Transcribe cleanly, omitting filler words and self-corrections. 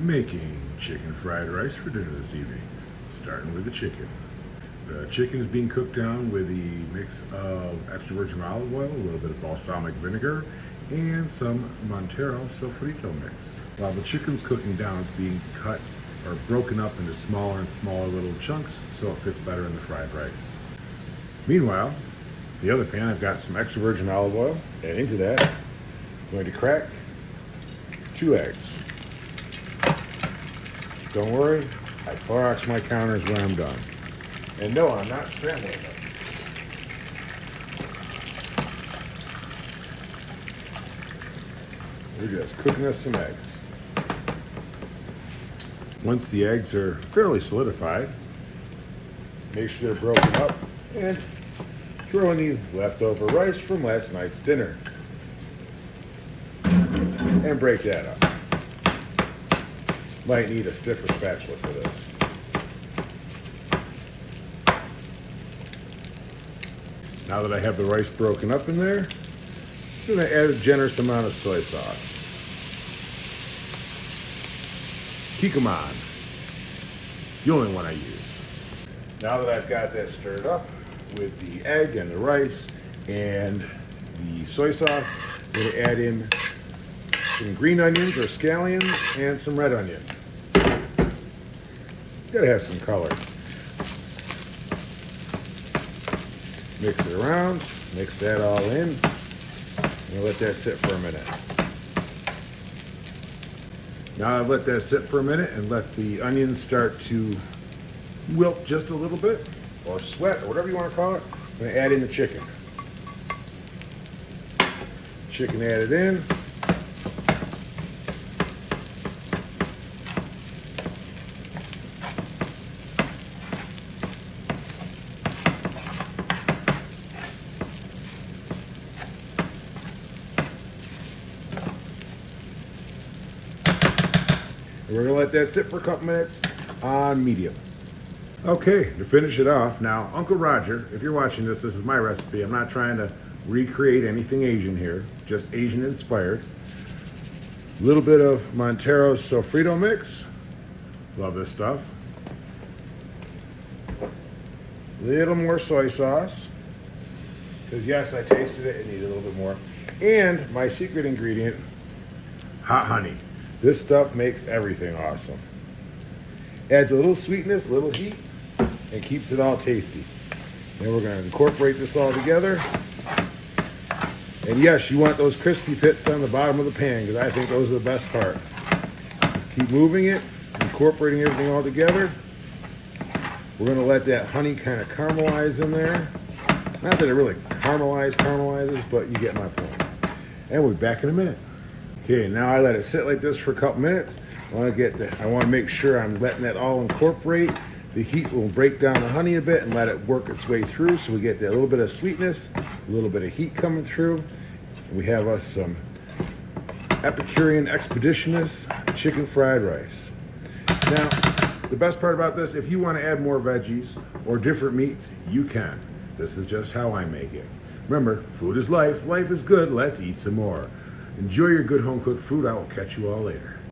Making chicken fried rice for dinner this evening, starting with the chicken. The chicken is being cooked down with a mix of extra virgin olive oil, a little bit of balsamic vinegar, and some Montero sofrito mix. While the chicken's cooking down, it's being cut or broken up into smaller and smaller little chunks so it fits better in the fried rice. Meanwhile, the other pan, I've got some extra virgin olive oil, and into that, I'm going to crack 2 eggs. Don't worry, I Clorox my counters when I'm done. And no, I'm not scrambling them. We're just cooking us some eggs. Once the eggs are fairly solidified, make sure they're broken up and throw in the leftover rice from last night's dinner. And break that up. Might need a stiffer spatula for this. Now that I have the rice broken up in there, I'm going to add a generous amount of soy sauce. Kikkoman, the only one I use. Now that I've got that stirred up with the egg and the rice and the soy sauce, I'm going to add in some green onions or scallions and some red onion. Gotta have some color. Mix it around, mix that all in, and let that sit for a minute. Now I've let that sit for a minute and let the onions start to wilt just a little bit, or sweat, or whatever you want to call it. I'm going to add in the chicken. Chicken added in. We're going to let that sit for a couple minutes on medium. Okay, to finish it off, now Uncle Roger, if you're watching this, this is my recipe. I'm not trying to recreate anything Asian here, just Asian inspired. A little bit of Montero's sofrito mix. Love this stuff. A little more soy sauce. Because yes, I tasted it and need a little bit more. And my secret ingredient, hot honey. This stuff makes everything awesome. Adds a little sweetness, a little heat, and keeps it all tasty. Then we're going to incorporate this all together. And yes, you want those crispy bits on the bottom of the pan because I think those are the best part. Just keep moving it, incorporating everything all together. We're going to let that honey kind of caramelize in there. Not that it really caramelizes, but you get my point. And we'll be back in a minute. Okay, now I let it sit like this for a couple minutes. I want to make sure I'm letting that all incorporate. The heat will break down the honey a bit and let it work its way through so we get that little bit of sweetness, a little bit of heat coming through. And we have us some Epicurean Expeditionist chicken fried rice. Now, the best part about this, if you want to add more veggies or different meats, you can. This is just how I make it. Remember, food is life, life is good, let's eat some more. Enjoy your good home-cooked food. I will catch you all later.